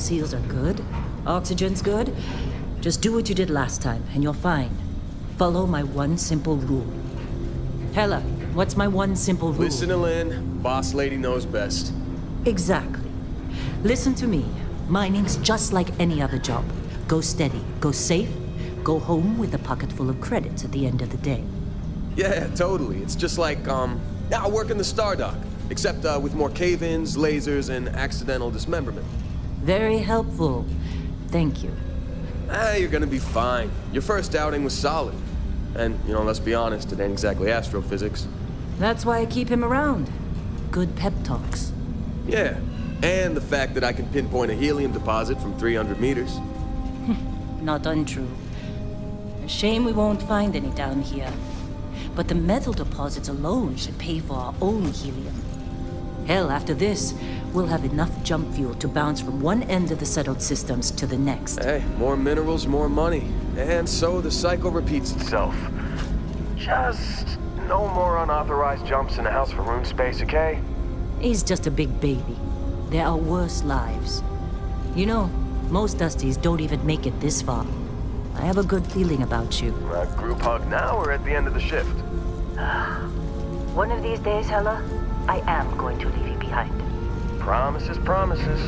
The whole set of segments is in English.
seals are good, oxygen's good, just do what you did last time, and you're fine. Follow my one simple rule. Hella, what's my one simple rule? Listen to Lynn. Boss lady knows best. Exactly. Listen to me. Mining's just like any other job. Go steady, go safe, go home with a pocket full of credits at the end of the day. Yeah, totally. It's just like, I work in the Star Dock. Except with more cave-ins, lasers, and accidental dismemberment. Very helpful. Thank you. You're gonna be fine. Your first outing was solid. And, let's be honest, it ain't exactly astrophysics. That's why I keep him around. Good pep talks. Yeah, and the fact that I can pinpoint a helium deposit from 300 meters. Not untrue. A shame we won't find any down here. But the metal deposits alone should pay for our own helium. Hell, after this, we'll have enough jump fuel to bounce from one end of the settled systems to the next. Hey, more minerals, more money. And so the cycle repeats itself. Just no more unauthorized jumps in the house for room space, okay? He's just a big baby. There are worse lives. Most Dusties don't even make it this far. I have a good feeling about you. A group hug now or at the end of the shift? One of these days, Hella, I am going to leave you behind. Promises, promises.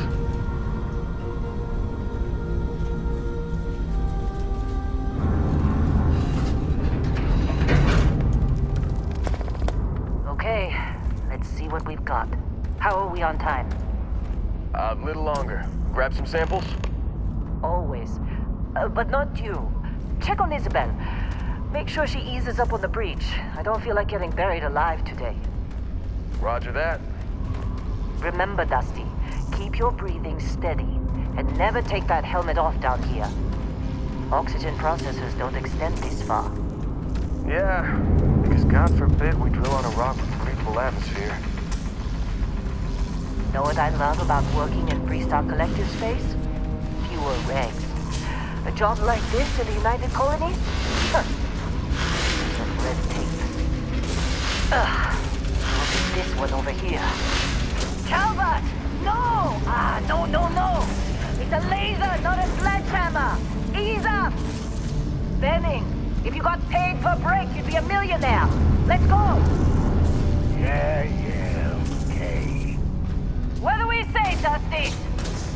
Okay, let's see what we've got. How are we on time? A little longer. Grab some samples? Always. But not you. Check on Isabel. Make sure she eases up on the breach. I don't feel like getting buried alive today. Roger that. Remember, Dusty, keep your breathing steady and never take that helmet off down here. Oxygen processors don't extend this far. Yeah, because God forbid we drill on a rock with a breathable atmosphere. Know what I love about working in Freestar Collective space? Fewer regs. A job like this in the United Colonies? Huh. Some red tape. Look at this one over here. Calvert! No! No. It's a laser, not a sledgehammer. Ease up! Benning, if you got paid per break, you'd be a millionaire. Let's go! Yeah, okay. What do we say, Dusty?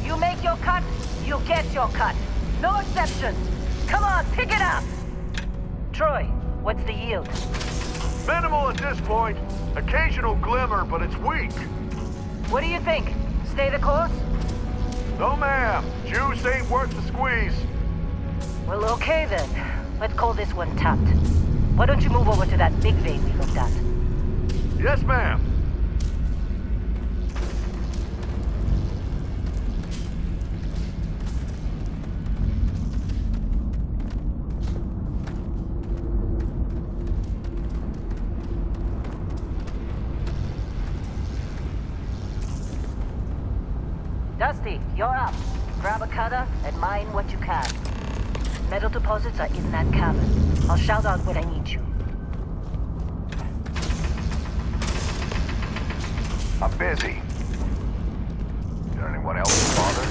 You make your cut, you get your cut. No exceptions. Come on, pick it up! Troy, what's the yield? Minimal at this point. Occasional glimmer, but it's weak. What do you think? Stay the course? No, ma'am. Juice ain't worth the squeeze. Well, okay then. Let's call this one tapped. Why don't you move over to that big vein we looked at? Yes, ma'am. Dusty, you're up. Grab a cutter and mine what you can. Metal deposits are in that cabin. I'll shout out when I need you. I'm busy. Got anyone else bother?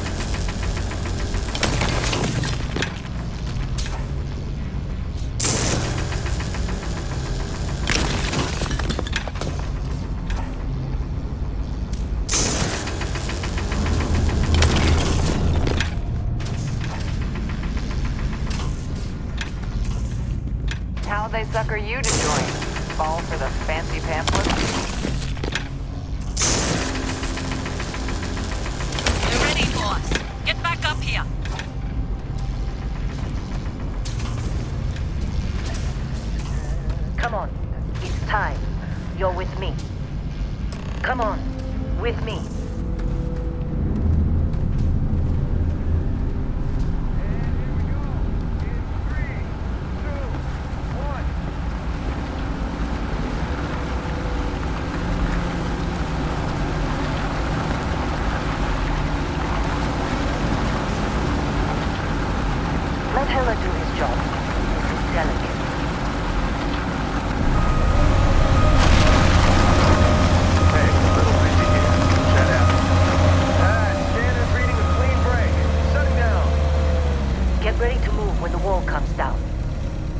How'd they sucker you to join? Fall for the fancy pamphlet? We're ready, boss. Get back up here. Come on. It's time. You're with me. Come on. With me. Let Hella do his job. This is delicate. Hey, a little busy here. Shut up. Standard reading a clean break. when the wall comes down.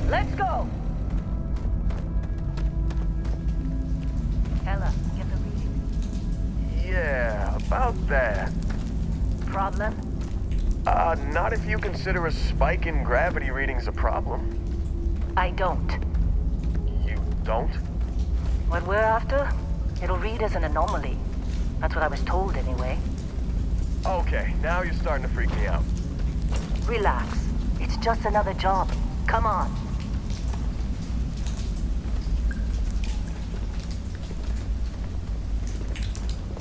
Let's go! Ella, get the reading. Yeah, about that. Problem? Not if you consider a spike in gravity readings a problem. I don't. You don't? What we're after, it'll read as an anomaly. That's what I was told anyway. Okay, now you're starting to freak me out. Relax. It's just another job. Come on.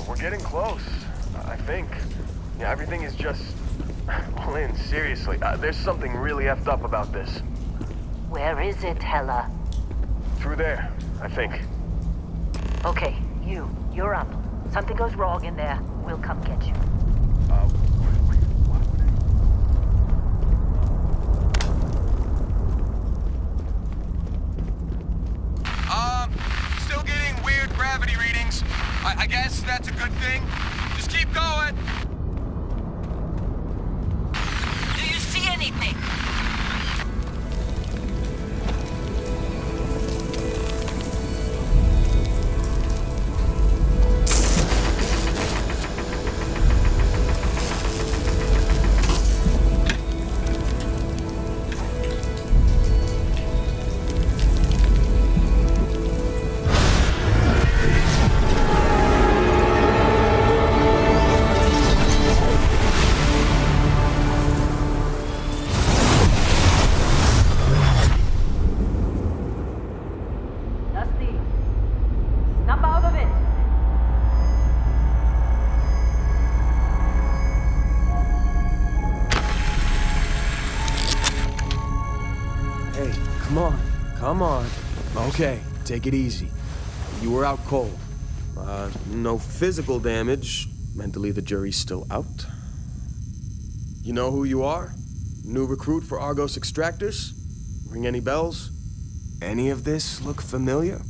We're getting close, I think. Yeah, everything is just... Well, Lynn, seriously, there's something really effed up about this. Where is it, Hella? Through there, I think. Okay, you're up. Something goes wrong in there, we'll come get you. Why would I... Still getting weird gravity readings. I guess that's a good thing. Just keep going. Do you see anything? Dusty, snap out of it. Hey, come on. Come on. Okay, take it easy. You were out cold. No physical damage. Mentally, the jury's still out. You know who you are? New recruit for Argos Extractors? Ring any bells? Any of this look familiar?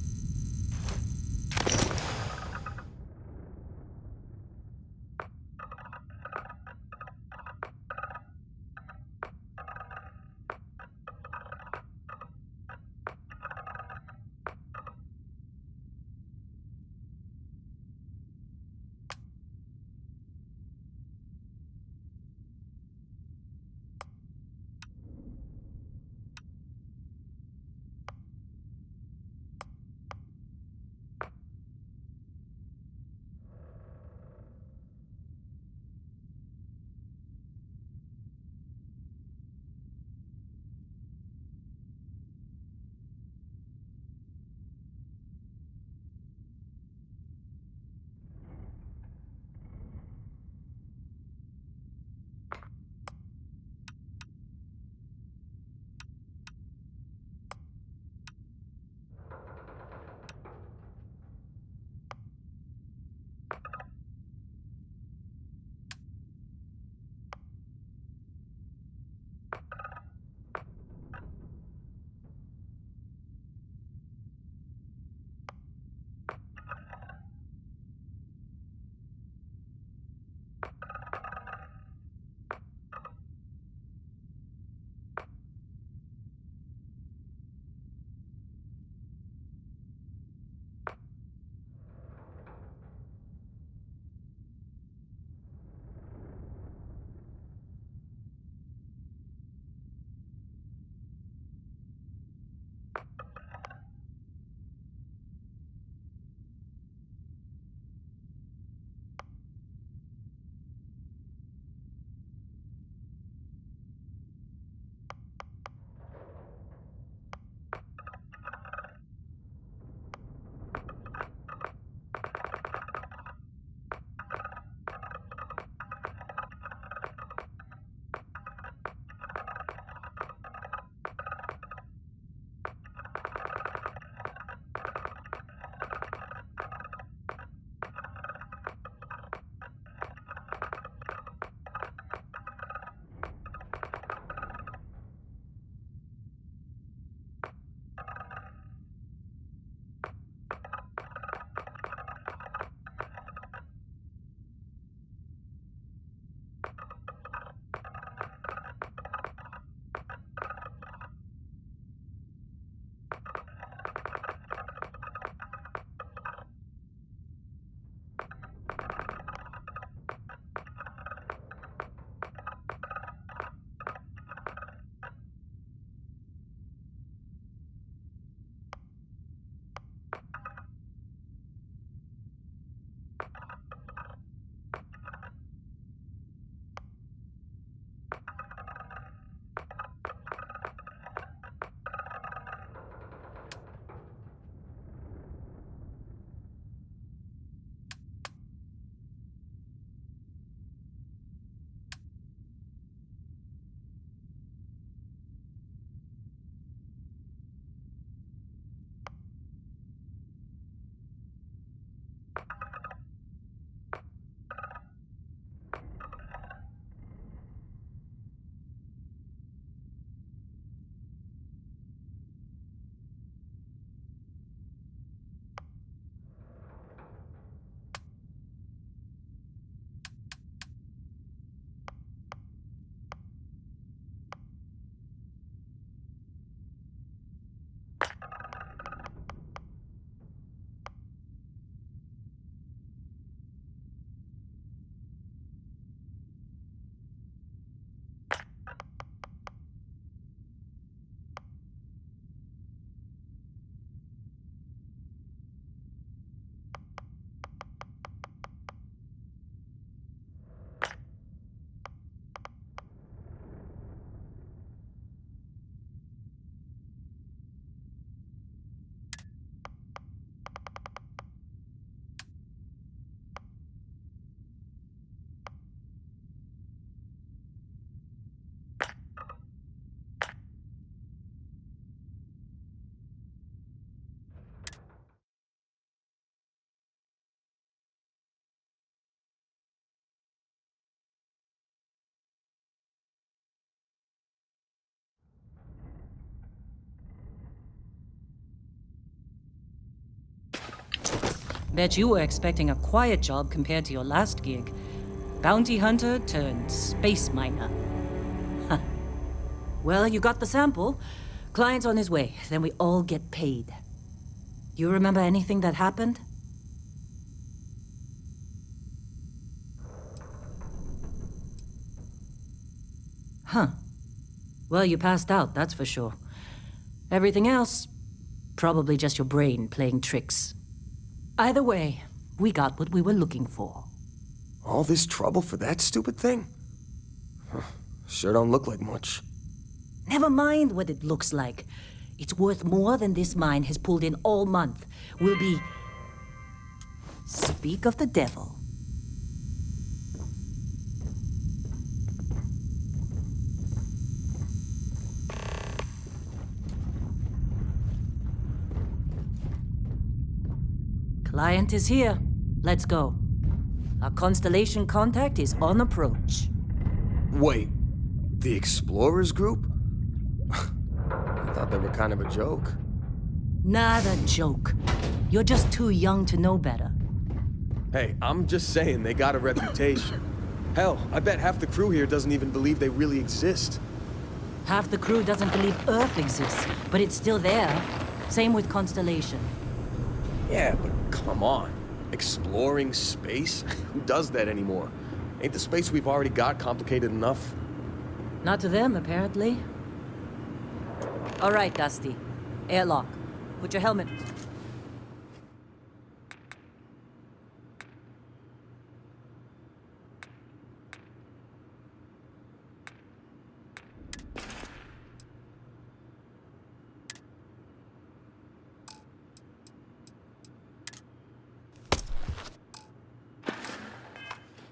Bet you were expecting a quiet job compared to your last gig. Bounty hunter turned space miner. Huh. Well, you got the sample. Client's on his way, then we all get paid. You remember anything that happened? Huh. Well, you passed out, that's for sure. Everything else, probably just your brain playing tricks. Either way, we got what we were looking for. All this trouble for that stupid thing? Huh. Sure don't look like much. Never mind what it looks like. It's worth more than this mine has pulled in all month. We'll be... Speak of the devil. Client is here. Let's go. Our Constellation contact is on approach. Wait, the Explorers group? I thought they were kind of a joke. Not a joke. You're just too young to know better. Hey, I'm just saying they got a reputation. Hell, I bet half the crew here doesn't even believe they really exist. Half the crew doesn't believe Earth exists, but it's still there. Same with Constellation. Yeah, but come on. Exploring space? Who does that anymore? Ain't the space we've already got complicated enough? Not to them, apparently. All right, Dusty. Airlock. Put your helmet.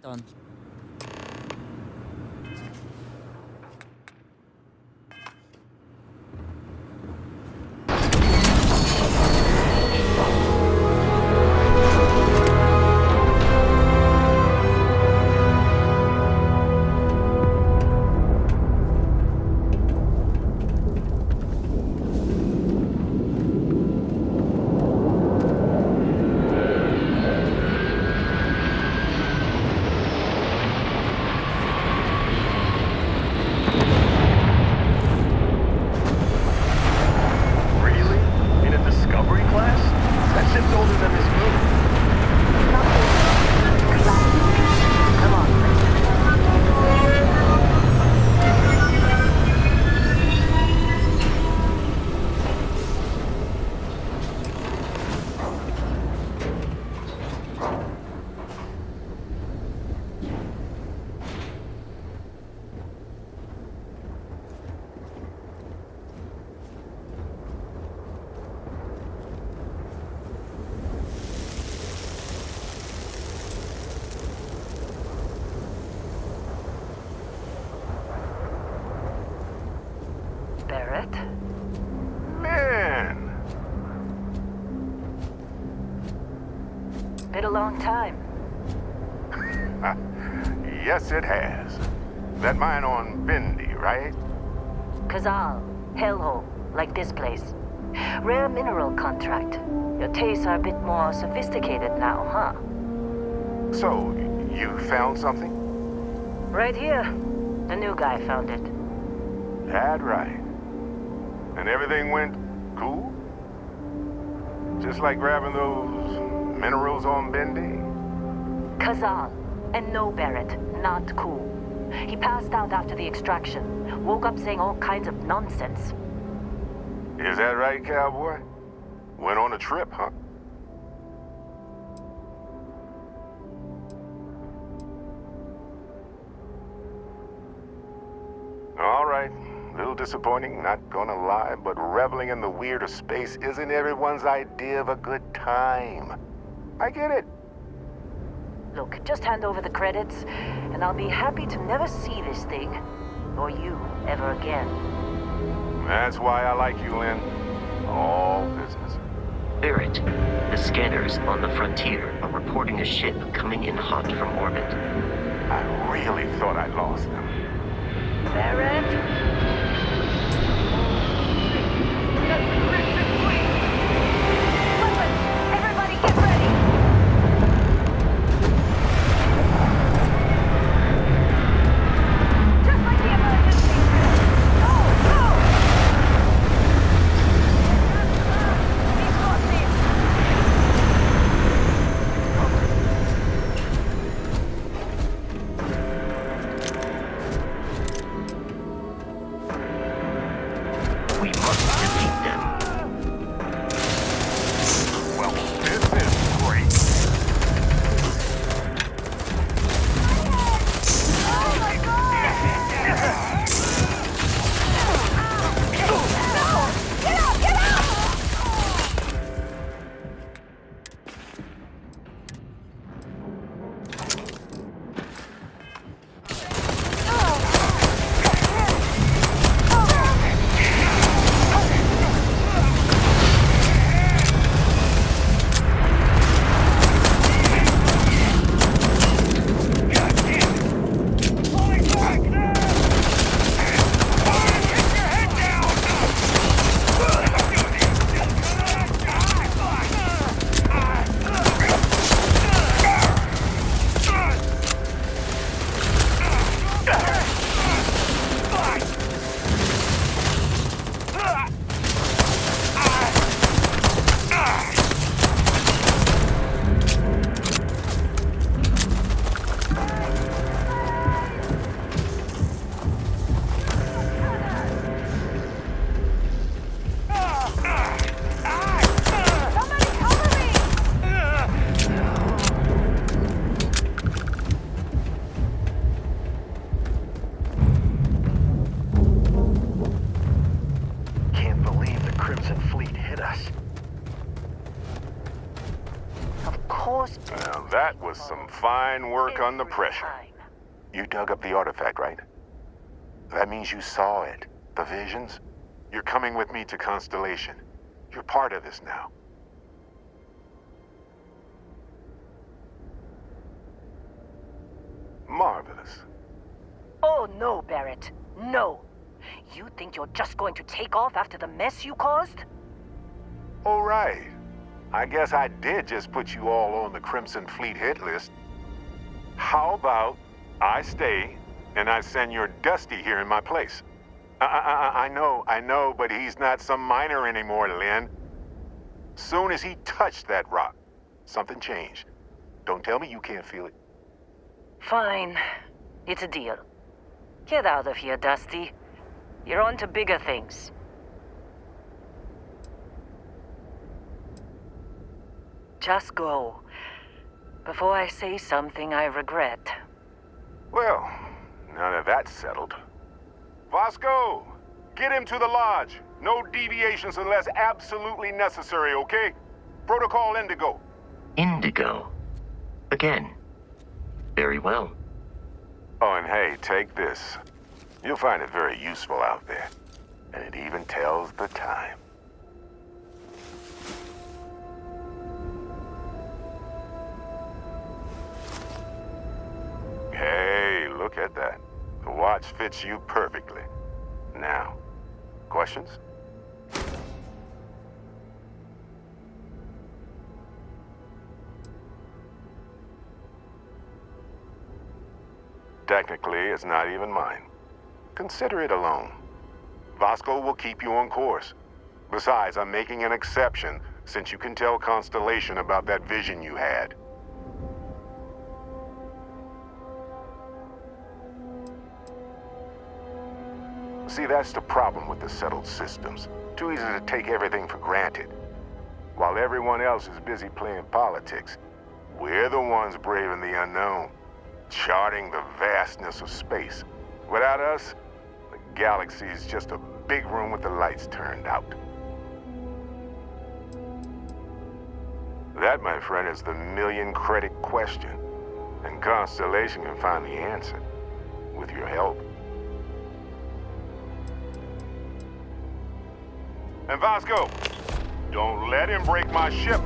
Done. Barrett? Man! Been a long time. Yes, it has. That mine on Bendy, right? Kazal, hellhole, like this place. Rare mineral contract. Your tastes are a bit more sophisticated now, huh? So, you found something? Right here. The new guy found it. That right. And everything went cool? Just like grabbing those minerals on Bendy? Kazal, and no Barrett, not cool. He passed out after the extraction. Woke up saying all kinds of nonsense. Is that right, cowboy? Went on a trip, huh? All right. Little disappointing, not gonna lie, but reveling in the weird of space isn't everyone's idea of a good time. I get it. Look, just hand over the credits, and I'll be happy to never see this thing, or you, ever again. That's why I like you, Lynn. All business. Barrett, the scanners on the frontier are reporting a ship coming in hot from orbit. I really thought I lost them. Barrett? Everybody get ready! We must defeat them. Well, this is great. Now, that was some fine work under pressure. You dug up the artifact, right? That means you saw it. The visions? You're coming with me to Constellation. You're part of this now. Marvelous. Oh, no, Barrett. No. You think you're just going to take off after the mess you caused? All right. I guess I did just put you all on the Crimson Fleet hit list. How about I stay and I send your Dusty here in my place? I know, but he's not some miner anymore, Lynn. Soon as he touched that rock, something changed. Don't tell me you can't feel it. Fine. It's a deal. Get out of here, Dusty. You're on to bigger things. Just go. Before I say something I regret. Well, now that that's settled. Vasco, get him to the lodge. No deviations unless absolutely necessary, okay? Protocol Indigo. Indigo. Again. Very well. Oh, and hey, take this. You'll find it very useful out there. And it even tells the time. Hey, look at that. The watch fits you perfectly. Now, questions? Technically, it's not even mine. Consider it a loan. Vasco will keep you on course. Besides, I'm making an exception since you can tell Constellation about that vision you had. See, that's the problem with the settled systems. Too easy to take everything for granted. While everyone else is busy playing politics, we're the ones braving the unknown, charting the vastness of space. Without us, the galaxy is just a big room with the lights turned out. That, my friend, is the million-credit question. And Constellation can find the answer, with your help. And Vasco, don't let him break my ship.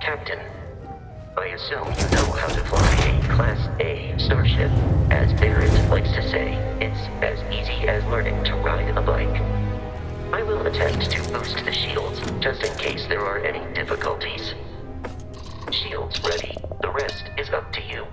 Captain, I assume you know how to fly a Class A starship. As Barrett likes to say, it's as easy as learning to ride a bike. I will attempt to boost the shields, just in case there are any difficulties. Shields ready. The rest is up to you.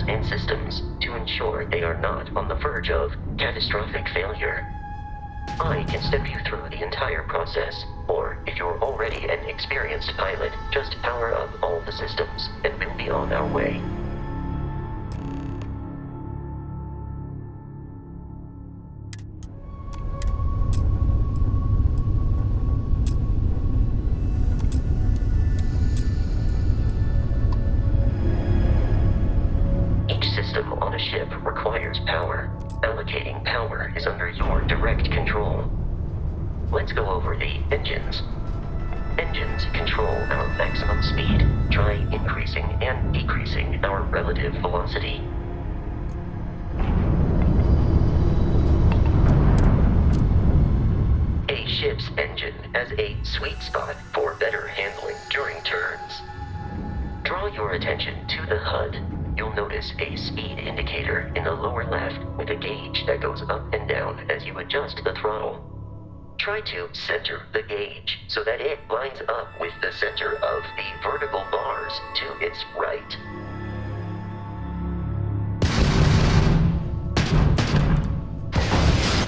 And systems to ensure they are not on the verge of catastrophic failure. I can step you through the entire process, or if you're already an experienced pilot, just power up all the systems and we'll be on our way. Ship requires power. Allocating power is under your direct control. Let's go over the engines. Engines control our maximum speed. Try increasing and decreasing our relative velocity. A ship's engine has a sweet spot for better handling during turns. Draw your attention to the HUD. You'll notice a speed indicator in the lower left with a gauge that goes up and down as you adjust the throttle. Try to center the gauge so that it lines up with the center of the vertical bars to its right.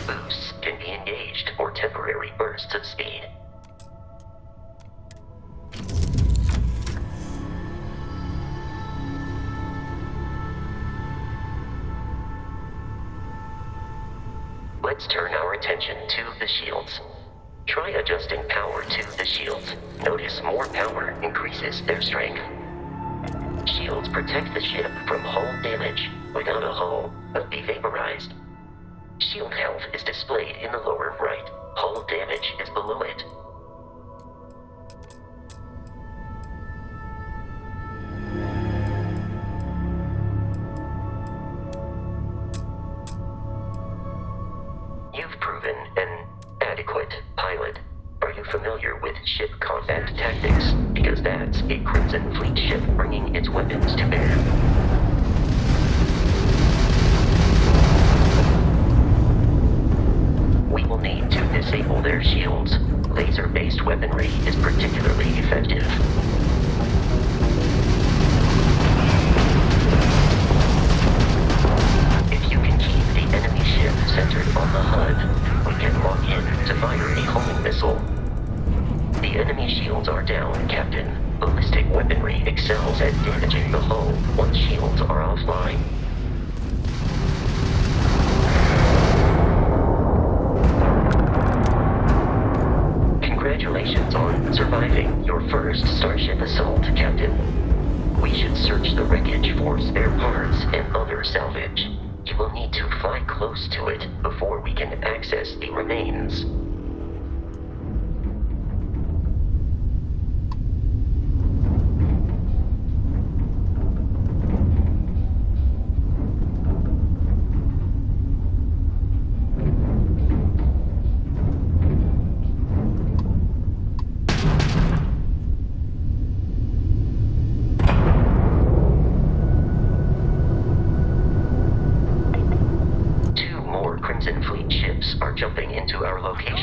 Boosts can be engaged for temporary bursts of speed. Let's turn our attention to the shields. Try adjusting power to the shields. Notice more power increases their strength. Shields protect the ship from hull damage. Without a hull, will be vaporized. Shield health is displayed in the lower right. Hull damage is below it. You've proven an adequate pilot. Are you familiar with ship combat tactics? Because that's a Crimson Fleet ship bringing its weapons to bear. We will need to disable their shields. Laser-based weaponry is particularly effective. Enemy ship centered on the HUD. We can lock in to fire a homing missile. The enemy shields are down, Captain. Ballistic weaponry excels at damaging the hull once shields are offline. Congratulations on surviving your first Starship assault, Captain. We should search the wreckage for spare parts and other salvage. You will need to fly close to it before we can access the remains. Crimson Fleet ships are jumping into our location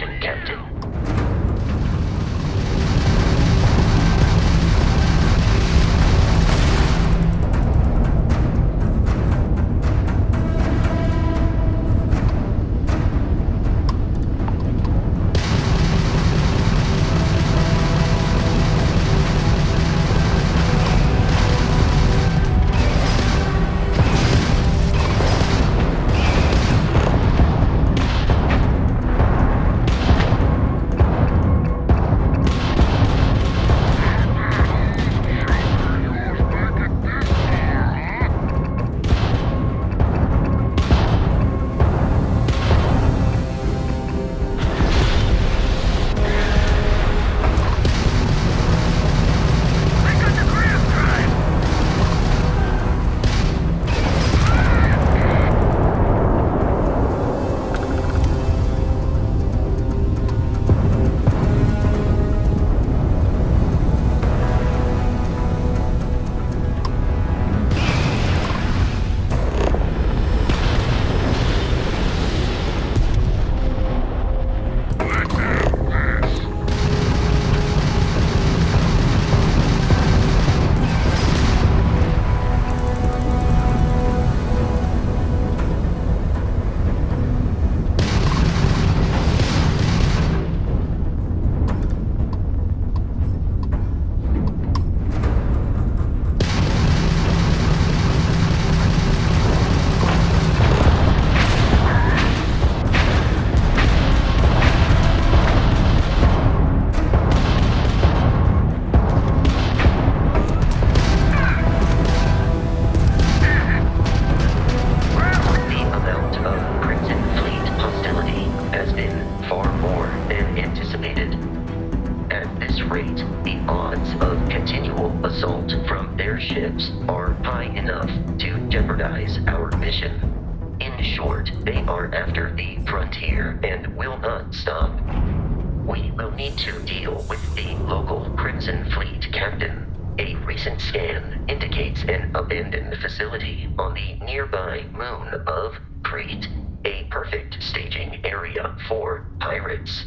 located. At this rate, the odds of continual assault from their ships are high enough to jeopardize our mission. In short, they are after the frontier and will not stop. We will need to deal with the local Crimson Fleet captain. A recent scan indicates an abandoned facility on the nearby moon of Crete, a perfect staging area for pirates.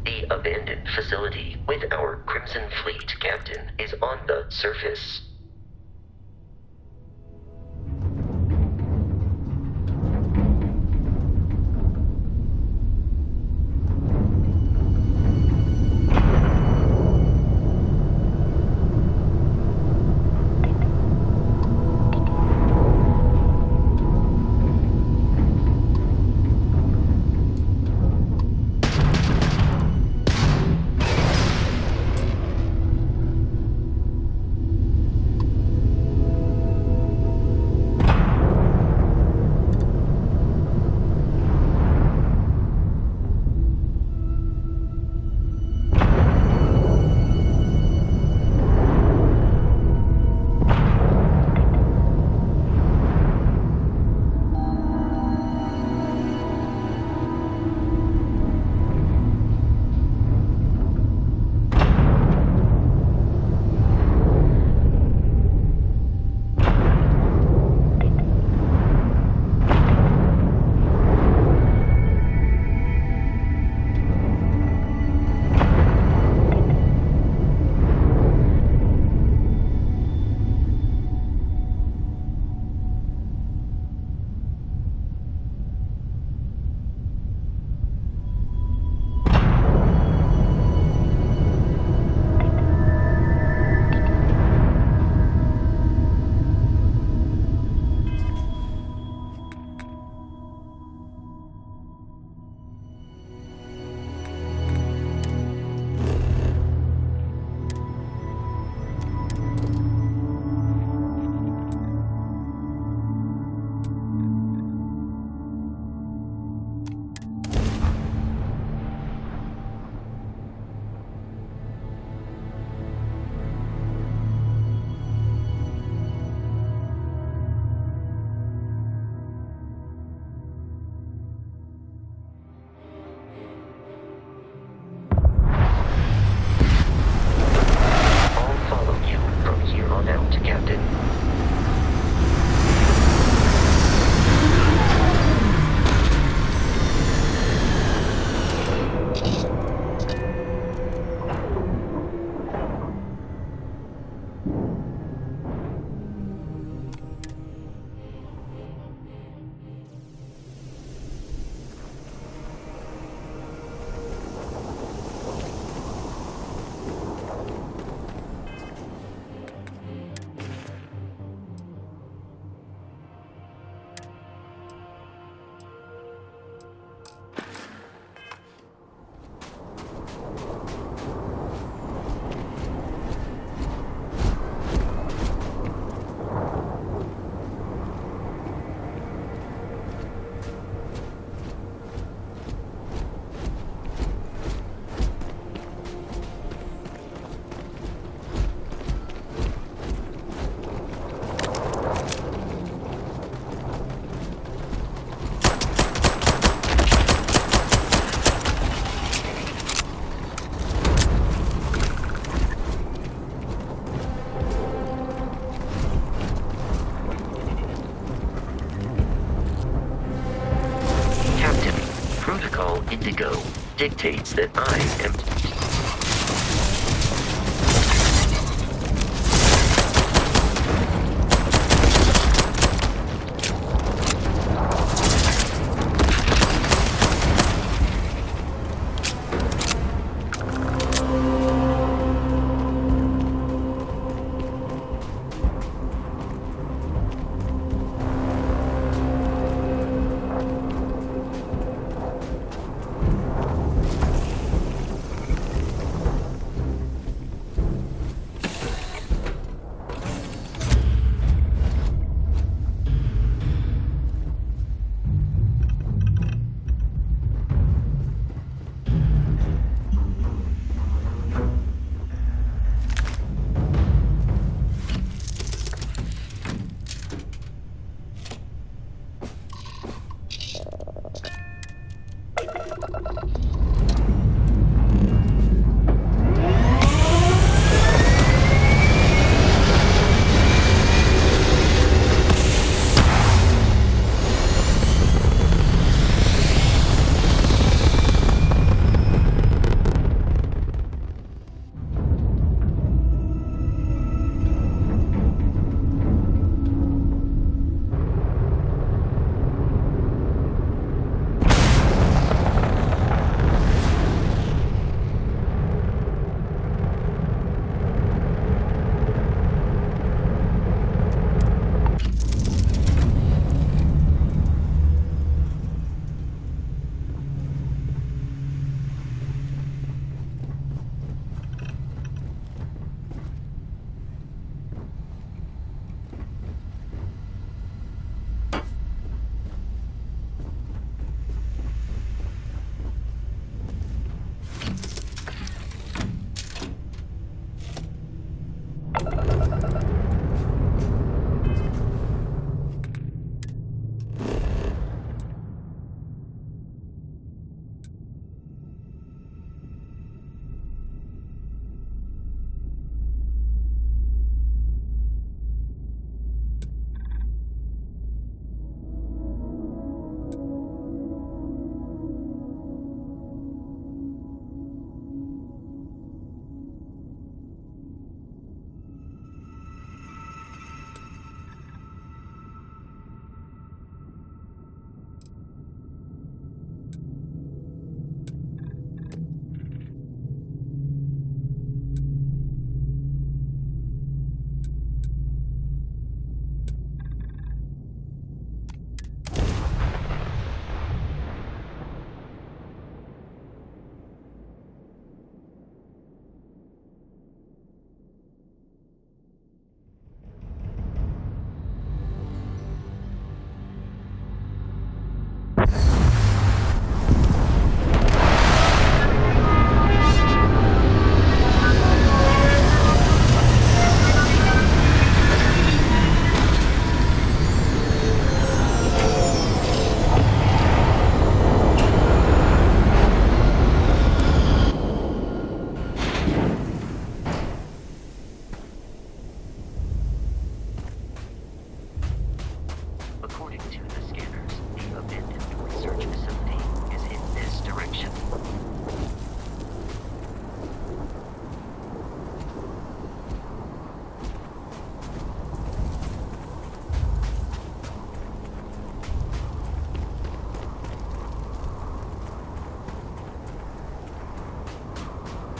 The abandoned facility with our Crimson Fleet captain is on the surface. dictates that I am...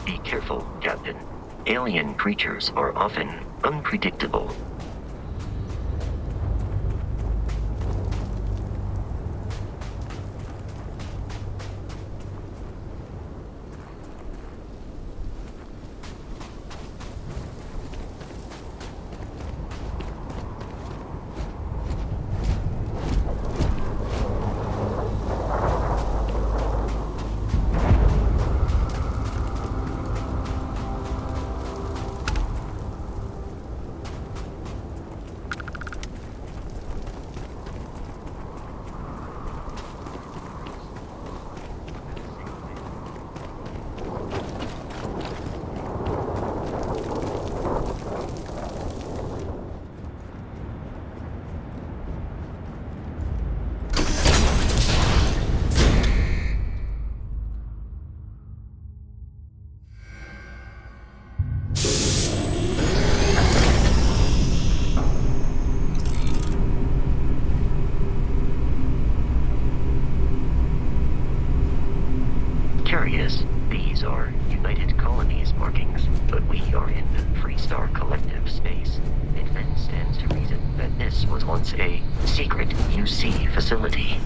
Be careful, Captain. Alien creatures are often unpredictable. These are United Colonies markings, but we are in the Freestar Collective space. It then stands to reason that this was once a secret UC facility.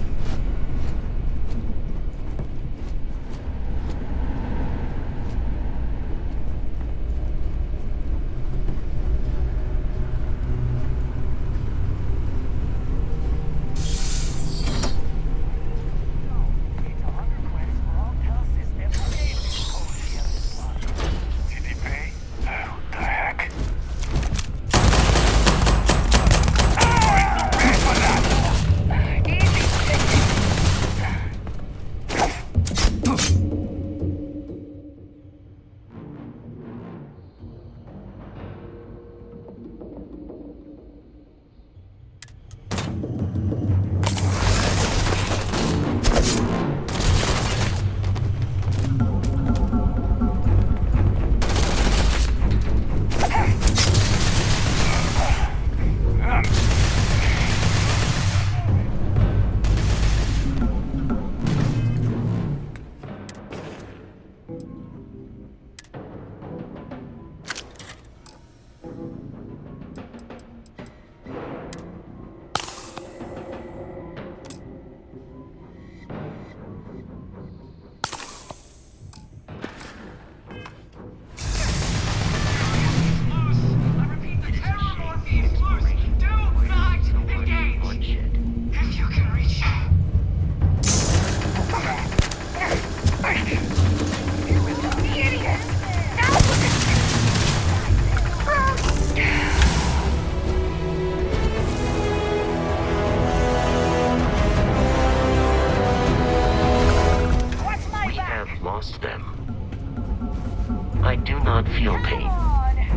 I do not feel pain,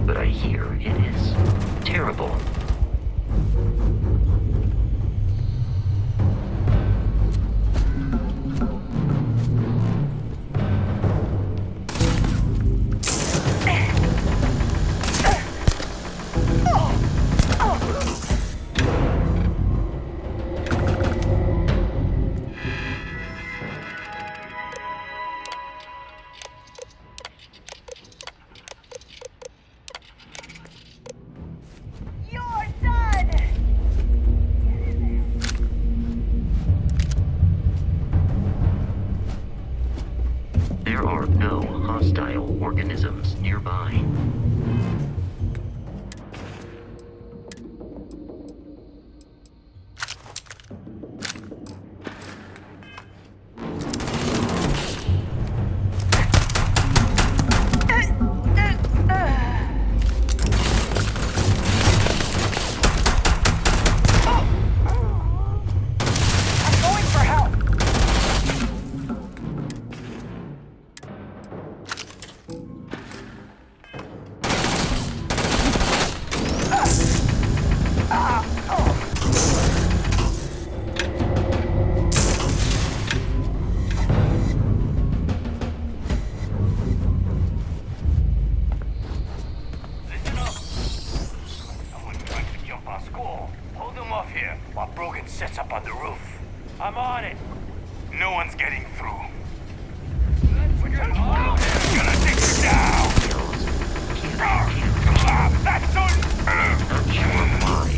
but I hear it is terrible. There are no hostile organisms nearby. Sits up on the roof. I'm on it. No one's getting through. Gonna take you down. That's on. Not sure why.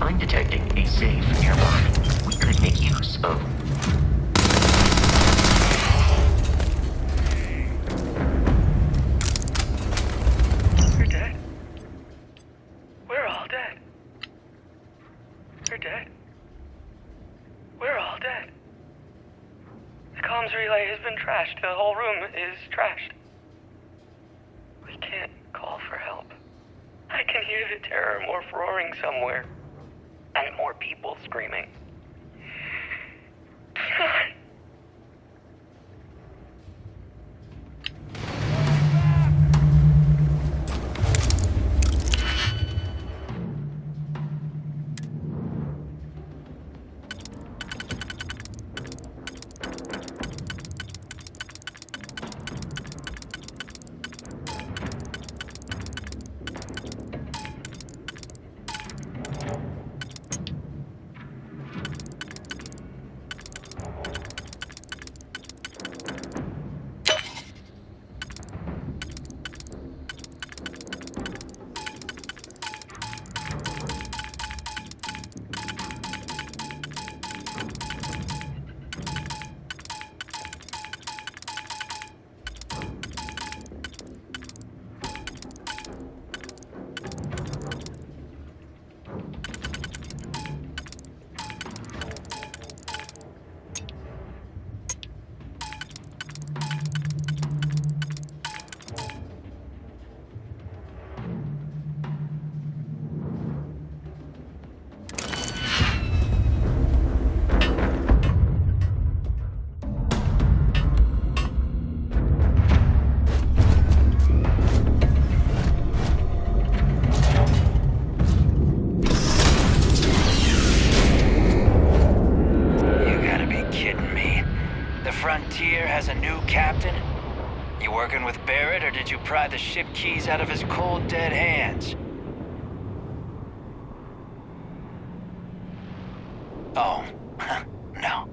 I'm detecting a safe airlock we could make use of. You're dead. We're all dead. You're dead. We're all dead. The comms relay has been trashed. The whole room is trashed. We can't call for help. I I can hear the terror morph roaring somewhere. And more people screaming. Pry the ship keys out of his cold, dead hands. Oh, no.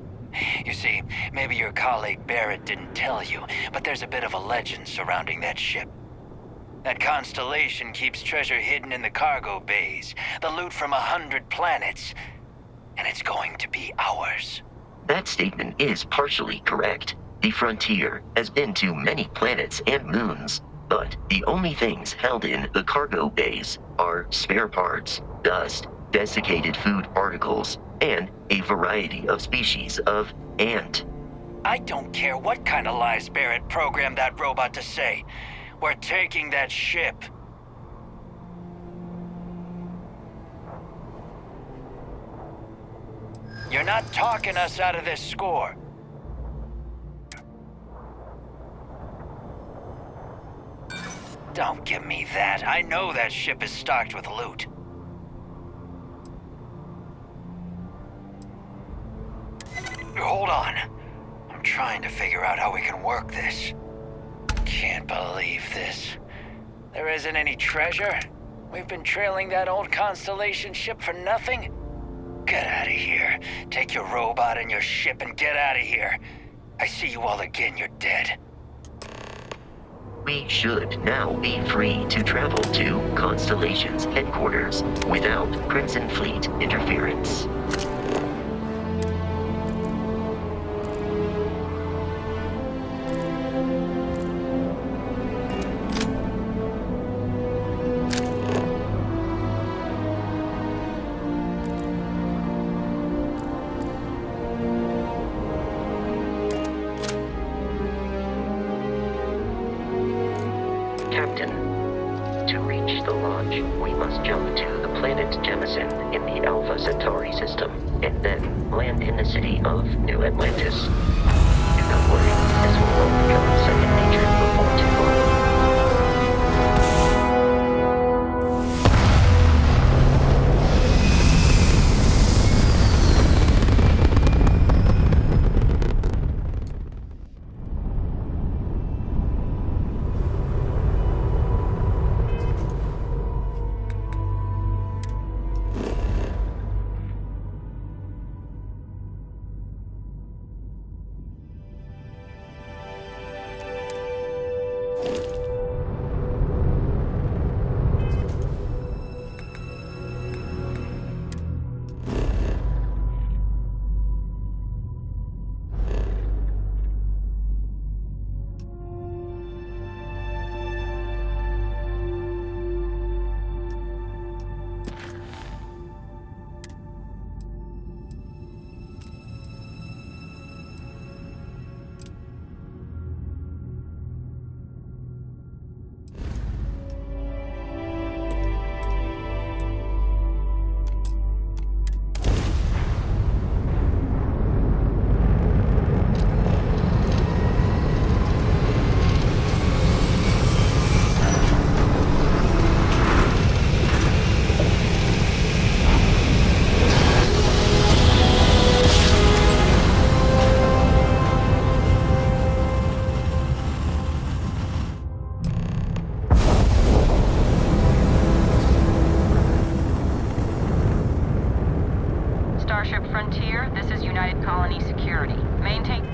You see, maybe your colleague Barrett didn't tell you, but there's a bit of a legend surrounding that ship. That constellation keeps treasure hidden in the cargo bays, the loot from 100 planets, and it's going to be ours. That statement is partially correct. The Frontier has been to many planets and moons. But the only things held in the cargo bays are spare parts, dust, desiccated food particles, and a variety of species of ant. I don't care what kind of lies Barrett programmed that robot to say. We're taking that ship. You're not talking us out of this score. Don't give me that. I know that ship is stocked with loot. Hold on. I'm trying to figure out how we can work this. Can't believe this. There isn't any treasure? We've been trailing that old Constellation ship for nothing? Get out of here. Take your robot and your ship and get out of here. I see you all again, you're dead. We should now be free to travel to Constellation's headquarters without Crimson Fleet interference. Captain, to reach the launch, we must jump to the planet Jemison in the Alpha Centauri system, and then land in the city of New Atlantis. Do not worry, this will all become second nature before too long. Starship Frontier, this is United Colony Security. Maintain...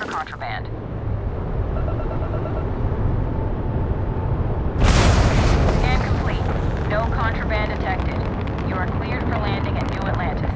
for contraband. Scan complete. No contraband detected. You are cleared for landing at New Atlantis.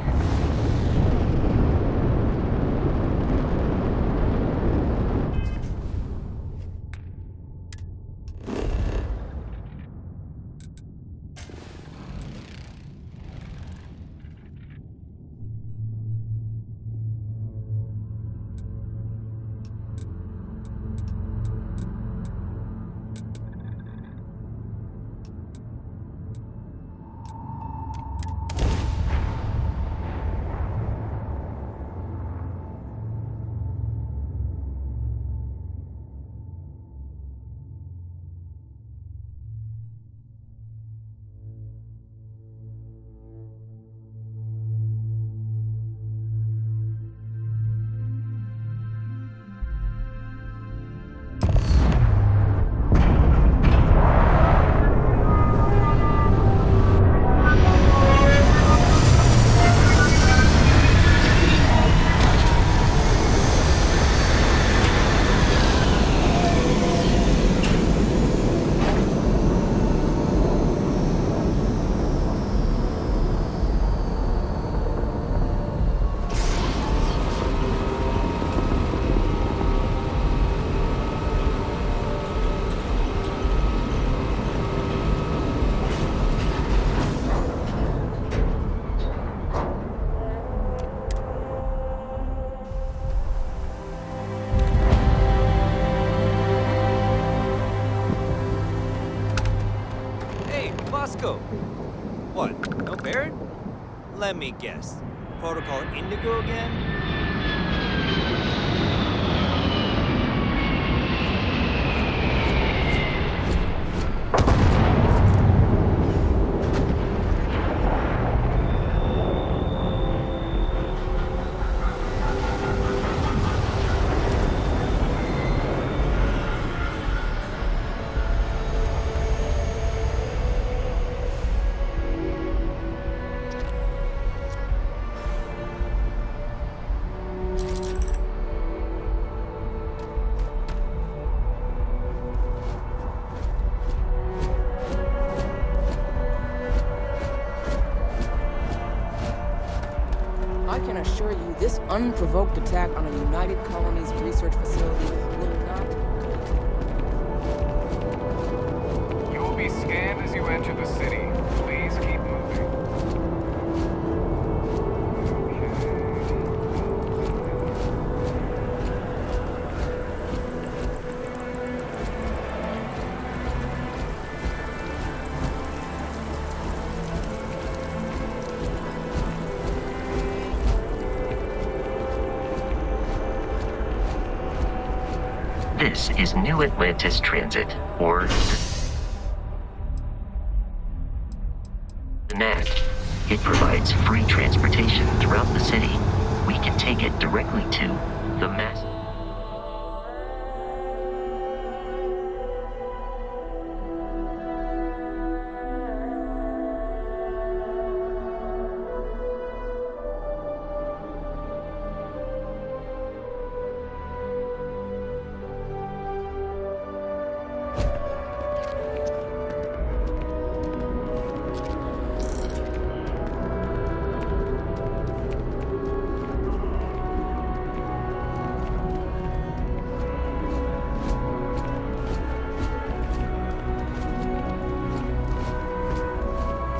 What? No Barrett? Let me guess. Protocol Indigo again? I can assure you this unprovoked attack on a United Colonies research facility will not... You will be scanned as you enter the city. Please keep moving. This is New Atlantis Transit, or the NAT. It provides free transportation throughout the city. We can take it directly to the mass.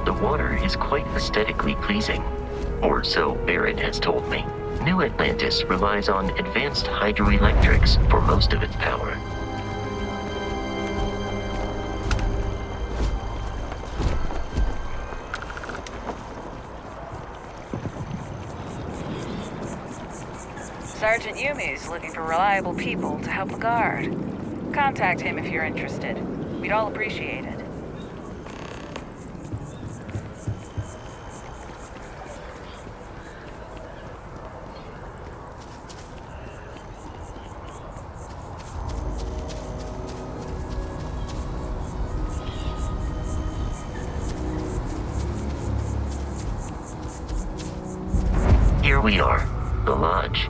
The water is quite aesthetically pleasing, or so Barrett has told me. New Atlantis relies on advanced hydroelectrics for most of its power. Sergeant Yumi's looking for reliable people to help the guard. Contact him if you're interested. We'd all appreciate it. Here we are, the lodge.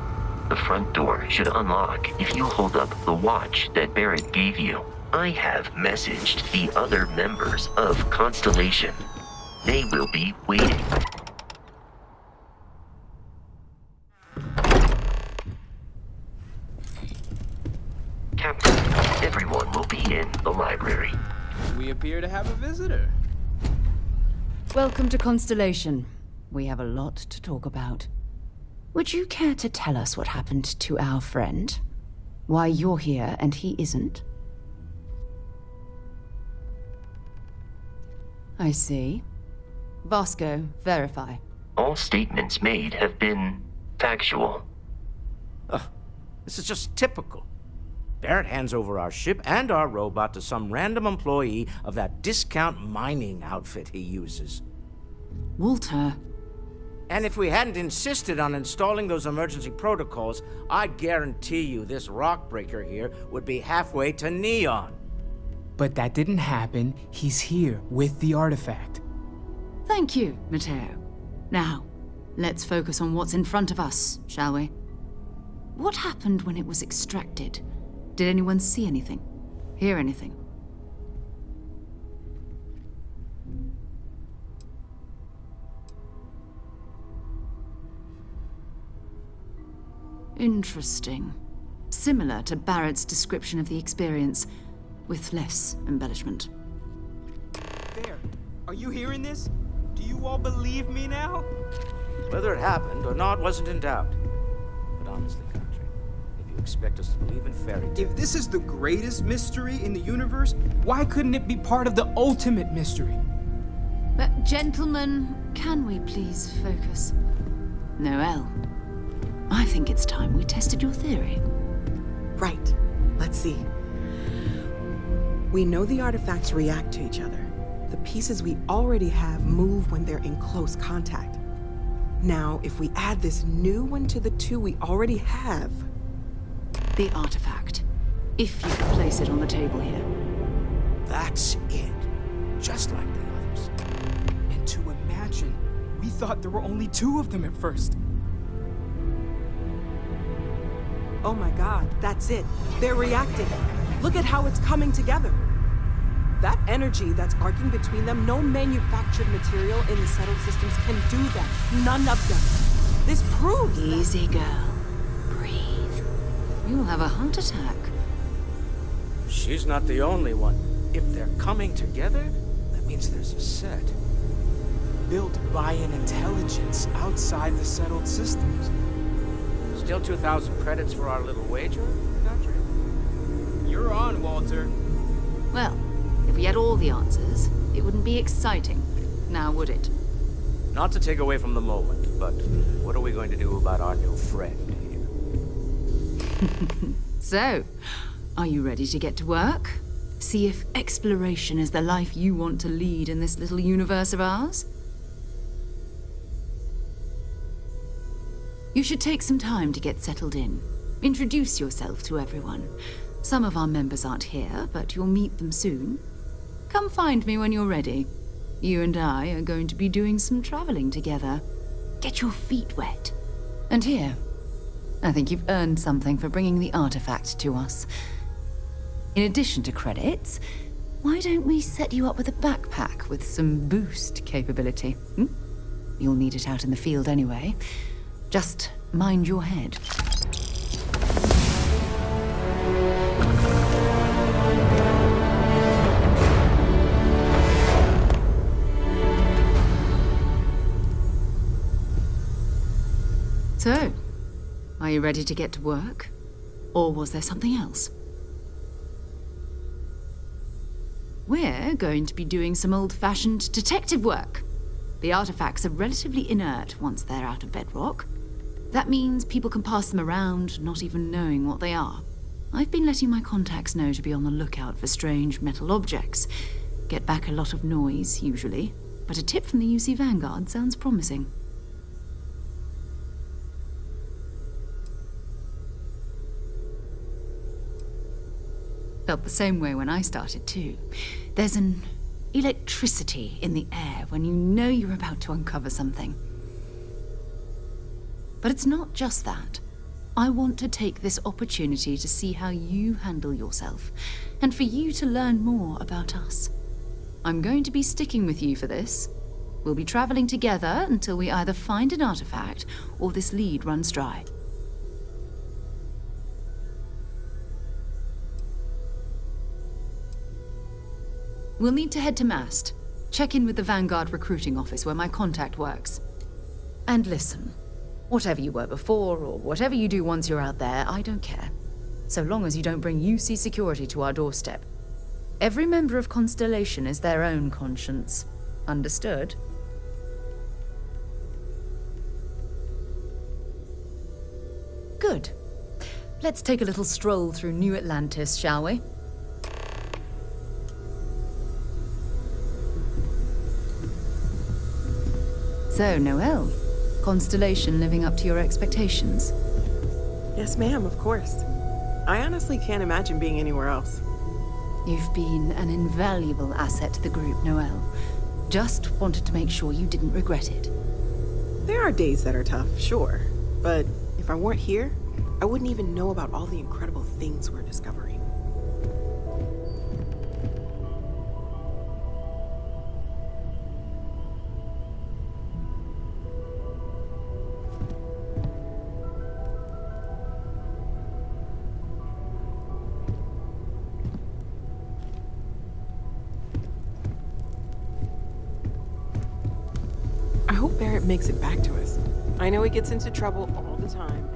The front door should unlock if you hold up the watch that Barrett gave you. I have messaged the other members of Constellation. They will be waiting. Captain, everyone will be in the library. We appear to have a visitor. Welcome to Constellation. We have a lot to talk about. Would you care to tell us what happened to our friend? Why you're here and he isn't? I see. Vasco, verify. All statements made have been factual. This is just typical. Barrett hands over our ship and our robot to some random employee of that discount mining outfit he uses. Walter. And if we hadn't insisted on installing those emergency protocols, I guarantee you this rock breaker here would be halfway to Neon. But that didn't happen. He's here with the artifact. Thank you, Matteo. Now, let's focus on what's in front of us, shall we? What happened when it was extracted? Did anyone see anything? Hear anything? Interesting. Similar to Barrett's description of the experience, with less embellishment. There. Are you hearing this? Do you all believe me now? Whether it happened or not wasn't in doubt. But honestly, Country, if you expect us to believe in fairy tales... If this is the greatest mystery in the universe, why couldn't it be part of the ultimate mystery? But Gentlemen, can we please focus? Noel, I think it's time we tested your theory. Right. Let's see. We know the artifacts react to each other. The pieces we already have move when they're in close contact. Now, if we add this new one to the two we already have... The artifact. If you could place it on the table here. That's it. Just like the others. And to imagine, we thought there were only 2 of them at first. Oh my god, that's it. They're reacting. Look at how it's coming together. That energy that's arcing between them, no manufactured material in the settled systems can do that. None of them. This proves Easy, girl. Breathe. You'll have a heart attack. She's not the only one. If they're coming together, that means there's a set. Built by an intelligence outside the settled systems. Still 2,000 credits for our little wager, Godfrey? You're on, Walter. Well, if we had all the answers, it wouldn't be exciting, now would it? Not to take away from the moment, but what are we going to do about our new friend here? So, are you ready to get to work? See if exploration is the life you want to lead in this little universe of ours? You should take some time to get settled in. Introduce yourself to everyone. Some of our members aren't here, but you'll meet them soon. Come find me when you're ready. You and I are going to be doing some traveling together. Get your feet wet. And here, I think you've earned something for bringing the artifact to us. In addition to credits, why don't we set you up with a backpack with some boost capability? You'll need it out in the field anyway. Just mind your head. So, are you ready to get to work? Or was there something else? We're going to be doing some old-fashioned detective work. The artifacts are relatively inert once they're out of bedrock. That means people can pass them around, not even knowing what they are. I've been letting my contacts know to be on the lookout for strange metal objects. Get back a lot of noise, usually, but a tip from the UC Vanguard sounds promising. Felt the same way when I started, too. There's an electricity in the air when you know you're about to uncover something. But it's not just that. I want to take this opportunity to see how you handle yourself, and for you to learn more about us. I'm going to be sticking with you for this. We'll be traveling together until we either find an artifact or this lead runs dry. We'll need to head to Mast. Check in with the Vanguard recruiting office where my contact works. And listen, whatever you were before or whatever you do once you're out there, I don't care. So long as you don't bring UC security to our doorstep. Every member of Constellation is their own conscience. Understood? Good. Let's take a little stroll through New Atlantis, shall we? So, Noel, Constellation living up to your expectations? Yes, ma'am, of course. I honestly can't imagine being anywhere else. You've been an invaluable asset to the group, Noel. Just wanted to make sure you didn't regret it. There are days that are tough, sure. But if I weren't here, I wouldn't even know about all the incredible things we're discovering. I hope Barrett makes it back to us. I know he gets into trouble all the time.